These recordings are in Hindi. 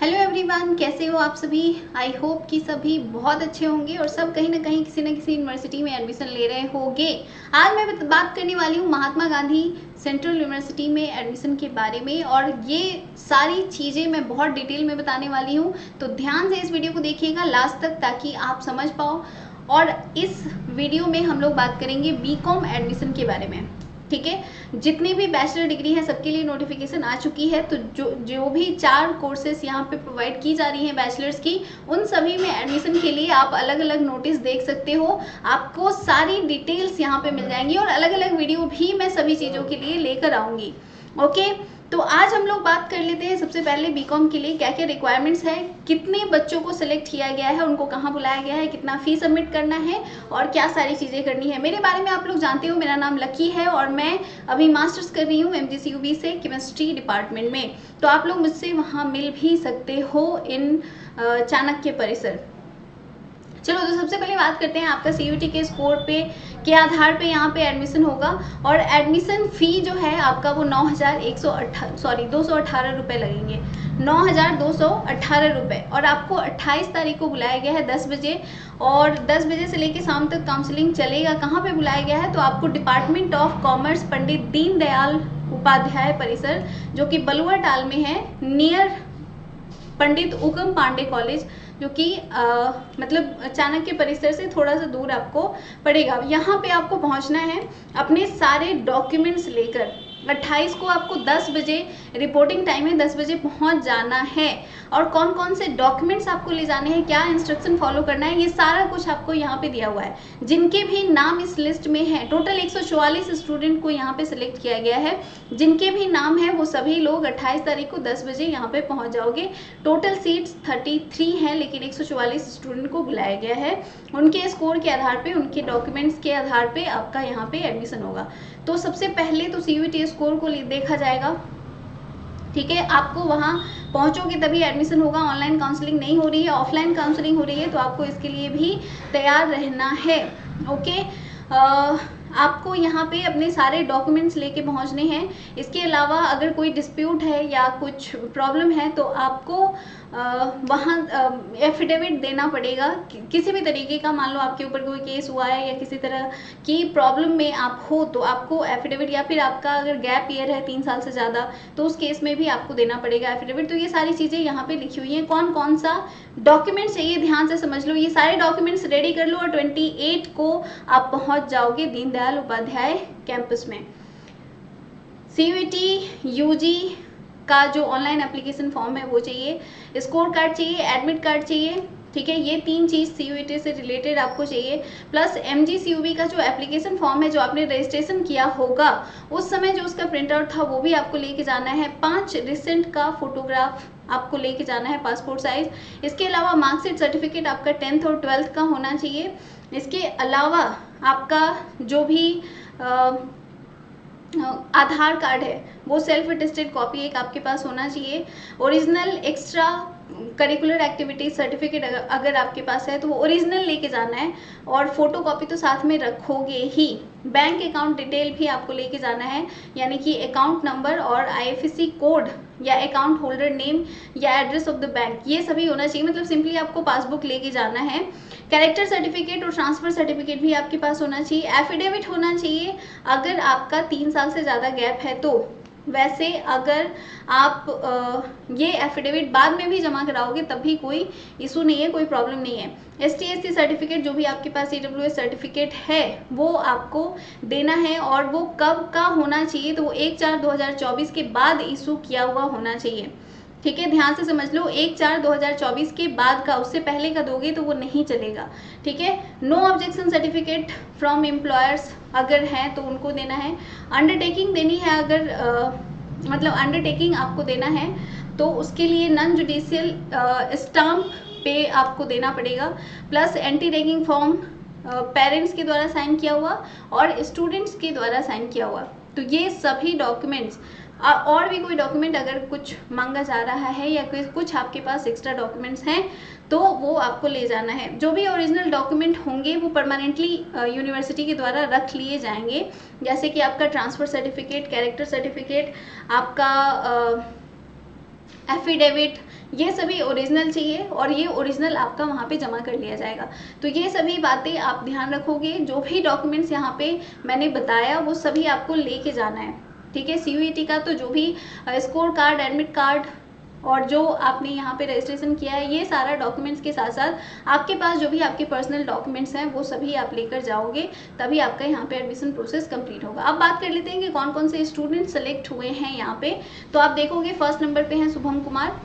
हेलो एवरीवन, कैसे हो आप सभी। आई होप कि सभी बहुत अच्छे होंगे और सब कहीं ना कहीं किसी न किसी यूनिवर्सिटी में एडमिशन ले रहे होंगे। आज मैं बात करने वाली हूँ महात्मा गांधी सेंट्रल यूनिवर्सिटी में एडमिशन के बारे में और ये सारी चीज़ें मैं बहुत डिटेल में बताने वाली हूँ। तो ध्यान से इस वीडियो को देखिएगा लास्ट तक ताकि आप समझ पाओ। और इस वीडियो में हम लोग बात करेंगे बीकॉम एडमिशन के बारे में। ठीक है, जितनी भी बैचलर डिग्री है सबके लिए नोटिफिकेशन आ चुकी है। तो जो भी 4 कोर्सेस यहाँ पे प्रोवाइड की जा रही हैं बैचलर्स की, उन सभी में एडमिशन के लिए आप अलग अलग नोटिस देख सकते हो। आपको सारी डिटेल्स यहाँ पे मिल जाएंगी और अलग अलग वीडियो भी मैं सभी चीज़ों के लिए लेकर आऊँगी। ओके, तो आज हम लोग बात कर लेते हैं सबसे पहले बीकॉम के लिए क्या क्या रिक्वायरमेंट्स है, कितने बच्चों को सिलेक्ट किया गया है, उनको कहाँ बुलाया गया है, कितना फी सबमिट करना है और क्या सारी चीज़ें करनी है। मेरे बारे में आप लोग जानते हो, मेरा नाम लकी है और मैं अभी मास्टर्स कर रही हूँ MGCUB से केमिस्ट्री डिपार्टमेंट में। तो आप लोग मुझसे वहाँ मिल भी सकते हो इन चाणक्य परिसर। चलो, तो सबसे पहले बात करते हैं आपका CUET के स्कोर पे के आधार पे यहाँ पे एडमिशन होगा। और एडमिशन फ़ी जो है आपका वो 218 रुपये लगेंगे, 9218 रुपये। और आपको 28 तारीख को बुलाया गया है 10 बजे और 10 बजे से लेकर शाम तक काउंसलिंग चलेगा। कहाँ पे बुलाया गया है, तो आपको department of commerce Pandit Deendayal Upadhyay परिसर, जो कि बलुआ टाल में है, नियर पंडित उकम पांडे कॉलेज, जो कि मतलब चाणक्य परिसर से थोड़ा सा दूर आपको पड़ेगा। यहाँ पे आपको पहुँचना है अपने सारे डॉक्यूमेंट्स लेकर। 28 को आपको 10 बजे रिपोर्टिंग टाइम है, 10 बजे पहुँच जाना है। और कौन कौन से डॉक्यूमेंट्स आपको ले जाने हैं, क्या इंस्ट्रक्शन फॉलो करना है, ये सारा कुछ आपको यहाँ पे दिया हुआ है। जिनके भी नाम इस लिस्ट में है, टोटल 144 स्टूडेंट को यहाँ पे सिलेक्ट किया गया है। जिनके भी नाम है वो सभी लोग 28 तारीख को 10 बजे यहाँ पे पहुँच जाओगे। टोटल सीट्स 33 हैं, लेकिन 144 स्टूडेंट को बुलाया गया है। उनके स्कोर के आधार पे, उनके डॉक्यूमेंट्स के आधार पे आपका यहाँ पे एडमिशन होगा। तो सबसे पहले तो CUET स्कोर को देखा जाएगा। ठीक है, आपको वहाँ पहुँचोगे तभी एडमिशन होगा। ऑनलाइन काउंसलिंग नहीं हो रही है, ऑफलाइन काउंसलिंग हो रही है, तो आपको इसके लिए भी तैयार रहना है। ओके, आपको यहाँ पे अपने सारे डॉक्यूमेंट्स लेके पहुँचने हैं। इसके अलावा अगर कोई डिस्प्यूट है या कुछ प्रॉब्लम है तो आपको वहाँ एफिडेविट देना पड़ेगा किसी भी तरीके का। मान लो आपके ऊपर कोई केस हुआ है या किसी तरह की प्रॉब्लम में आप हो तो आपको एफिडेविट, या फिर आपका अगर गैप ईयर है 3 साल से ज़्यादा तो उस केस में भी आपको देना पड़ेगा एफिडेविट। तो ये सारी चीज़ें यहाँ पे लिखी हुई हैं, कौन कौन सा डॉक्यूमेंट्स चाहिए ध्यान से समझ लो। ये सारे डॉक्यूमेंट्स रेडी कर लो और 28 को आप पहुँच जाओगे दीनदयाल उपाध्याय कैंपस में। CUET UG का जो ऑनलाइन एप्लीकेशन फॉर्म है वो चाहिए, स्कोर कार्ड चाहिए, एडमिट कार्ड चाहिए। ठीक है, ये 3 चीज़ CUET से रिलेटेड आपको चाहिए। प्लस MGCUB का जो एप्लीकेशन फॉर्म है, जो आपने रजिस्ट्रेशन किया होगा उस समय जो उसका प्रिंट आउट था वो भी आपको लेके जाना है। 5 रिसेंट का फोटोग्राफ आपको लेके जाना है, पासपोर्ट साइज। इसके अलावा मार्कशीट सर्टिफिकेट आपका 10th और 12th का होना चाहिए। इसके अलावा आपका जो भी आधार कार्ड है वो सेल्फ अटेस्टेड कॉपी एक आपके पास होना चाहिए। Original extra curricular activities certificate अगर आपके पास है तो वो ओरिजिनल लेके जाना है और फोटो कॉपी तो साथ में रखोगे ही। बैंक अकाउंट डिटेल भी आपको लेके जाना है, यानी कि अकाउंट नंबर और IFSC कोड या अकाउंट होल्डर नेम या एड्रेस ऑफ द बैंक, ये सभी होना चाहिए। मतलब सिंपली आपको पासबुक लेके जाना है। कैरेक्टर सर्टिफिकेट और ट्रांसफर सर्टिफिकेट भी आपके पास होना चाहिए। एफिडेविट होना चाहिए अगर आपका 3 साल से ज़्यादा गैप है तो। वैसे अगर आप ये एफिडेविट बाद में भी जमा कराओगे तब भी कोई इशू नहीं है, कोई प्रॉब्लम नहीं है। ST/SC सर्टिफिकेट जो भी आपके पास EWS सर्टिफिकेट है वो आपको देना है। और वो कब का होना चाहिए, तो वो 1/4/2024 के बाद इशू किया हुआ होना चाहिए। ठीक है, ध्यान से समझ लो, 1/4/2024 के बाद का, उससे पहले का दोगे तो वो नहीं चलेगा। ठीक है, no objection certificate from employers अगर हैं तो उनको देना है। अंडरटेकिंग देनी है अगर मतलब अंडरटेकिंग आपको देना है तो उसके लिए नॉन जुडिशियल स्टाम्प पे आपको देना पड़ेगा। Plus anti ragging form parents के द्वारा साइन किया हुआ और स्टूडेंट्स के द्वारा साइन किया हुआ। तो ये सभी डॉक्यूमेंट्स, और भी कोई डॉक्यूमेंट अगर कुछ मांगा जा रहा है या कुछ आपके पास एक्स्ट्रा डॉक्यूमेंट्स हैं तो वो आपको ले जाना है। जो भी ओरिजिनल डॉक्यूमेंट होंगे वो परमानेंटली यूनिवर्सिटी के द्वारा रख लिए जाएंगे, जैसे कि आपका ट्रांसफ़र सर्टिफिकेट, कैरेक्टर सर्टिफिकेट, आपका एफिडेविट, ये सभी ओरिजिनल चाहिए और ये ओरिजिनल आपका वहाँ पे जमा कर लिया जाएगा। तो ये सभी बातें आप ध्यान रखोगे, जो भी डॉक्यूमेंट्स यहाँ पे मैंने बताया वो सभी आपको लेके जाना है, ठीक है। CUET का तो जो भी स्कोर कार्ड, एडमिट कार्ड और जो आपने यहाँ पे रजिस्ट्रेशन किया है, ये सारा डॉक्यूमेंट्स के साथ साथ आपके पास जो भी आपके पर्सनल डॉक्यूमेंट्स हैं वो सभी आप लेकर जाओगे, तभी आपका यहाँ पे एडमिशन प्रोसेस कंप्लीट होगा। अब बात कर लेते हैं कि कौन कौन से स्टूडेंट सेलेक्ट हुए हैं यहाँ पे। तो आप देखोगे फर्स्ट नंबर पे हैं शुभम कुमार,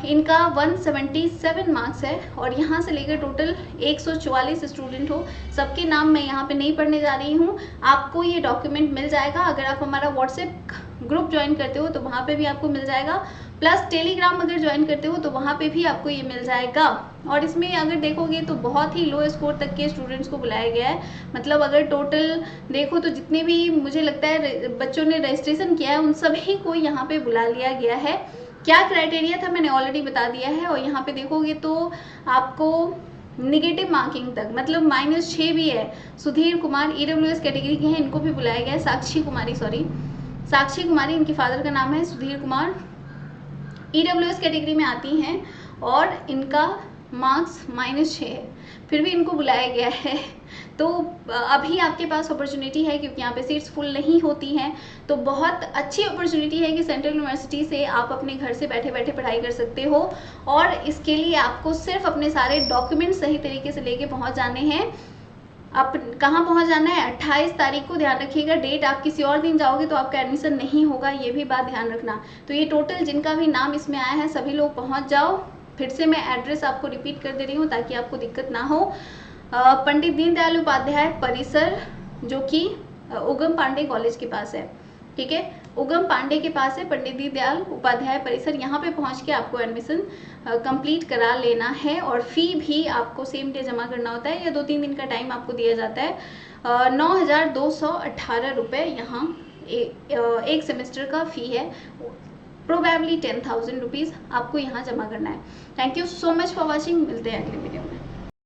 इनका 177 मार्क्स है और यहाँ से लेकर टोटल 144 स्टूडेंट हो। सबके नाम मैं यहाँ पे नहीं पढ़ने जा रही हूँ, आपको ये डॉक्यूमेंट मिल जाएगा। अगर आप हमारा व्हाट्सएप ग्रुप ज्वाइन करते हो तो वहाँ पे भी आपको मिल जाएगा, प्लस टेलीग्राम अगर ज्वाइन करते हो तो वहाँ पे भी आपको ये मिल जाएगा। और इसमें अगर देखोगे तो बहुत ही लो स्कोर तक के स्टूडेंट्स को बुलाया गया है। मतलब अगर टोटल देखो तो जितने भी मुझे लगता है बच्चों ने रजिस्ट्रेशन किया है उन सभी को यहाँ पे बुला लिया गया है। क्या क्राइटेरिया था मैंने ऑलरेडी बता दिया है। और यहाँ पे देखोगे तो आपको निगेटिव मार्किंग तक, मतलब -6 भी है। सुधीर कुमार EWS कैटेगरी के हैं, इनको भी बुलाया गया है। साक्षी कुमारी इनके फादर का नाम है, सुधीर कुमार EWS कैटेगरी में आती हैं और इनका मार्क्स -6 है, फिर भी इनको बुलाया गया है। तो अभी आपके पास अपॉर्चुनिटी है, क्योंकि यहाँ पे सीट्स फुल नहीं होती हैं, तो बहुत अच्छी अपॉर्चुनिटी है कि सेंट्रल यूनिवर्सिटी से आप अपने घर से बैठे बैठे पढ़ाई कर सकते हो। और इसके लिए आपको सिर्फ अपने सारे डॉक्यूमेंट सही तरीके से लेके पहुँच जाने हैं। अब कहाँ पहुँच जाना है, 28 तारीख को, ध्यान रखिएगा डेट। आप किसी और दिन जाओगे तो आपका एडमिशन नहीं होगा, ये भी बात ध्यान रखना। तो ये टोटल जिनका भी नाम इसमें आया है सभी लोग पहुँच जाओ। फिर से मैं एड्रेस आपको रिपीट कर दे रही हूँ ताकि आपको दिक्कत ना हो। पंडित दीनदयाल उपाध्याय परिसर, जो कि उगम पांडे कॉलेज के पास है, ठीक है, उगम पांडे के पास है पंडित दीनदयाल उपाध्याय परिसर। यहाँ पे पहुँच के आपको एडमिशन कंप्लीट करा लेना है। और फी भी आपको सेम डे जमा करना होता है, या 2-3 दिन का टाइम आपको दिया जाता है। 9,218 रुपये यहाँ एक सेमेस्टर का फ़ी है। प्रोबेबली 10,000 रुपीज़ आपको यहाँ जमा करना है। Thank you so much for watching, मिलते हैं अगले वीडियो में।